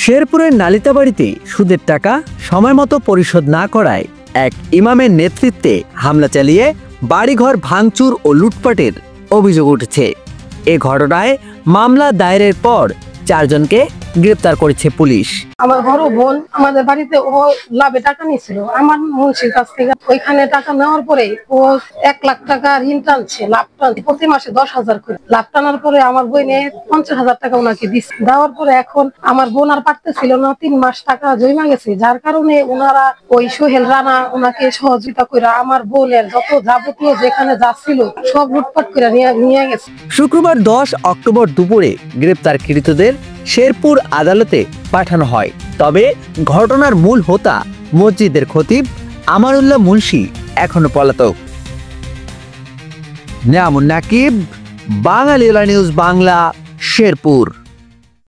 শেরপুরের নালিতাবাড়িতে সুদের টাকা সময়মতো পরিশোধ না করায় এক ইমামের নেতৃত্বে হামলা চালিয়ে বাড়িঘর ভাঙচুর ও লুটপাটের অভিযোগ উঠেছে। এ ঘটনায় মামলা দায়েরের পর 4 জনকে গ্রেপ্তার করেছে পুলিশ। আমার বড় বোন আমাদের বাড়িতে ও লাভে টাকা নিয়েছিল আমার মুন্সির কাছ থেকে। ওইখানে টাকা নেওয়ার পরে ও 1 লাখ টাকা ঋণ টানছে, লাভ টানছে প্রতি মাসে 10,000 করে। লাভ টানার পরে আমার বোনে 50,000 টাকা ওনাকে দিচ্ছে। দেওয়ার পরে এখন আমার বোন আর পারতেছিল না, 3 মাস টাকা জমা গেছে, যার কারণে ওনারা ওই সোহেল রানা ওনাকে সহযোগিতা করে আমার বোনের যত যাবতীয় যেখানে যাচ্ছিল সব লুটপাট করে নিয়ে গেছে। শুক্রবার 10 অক্টোবর দুপুরে গ্রেপ্তারকৃতদের শেরপুর আদালতে পাঠানো হয়। তবে ঘটনার মূল হোতা মসজিদের খতিব আমারুল্লাহ মুন্সি এখনো পলাতক। নাকিব, বাঙালি নিউজ বাংলা, শেরপুর।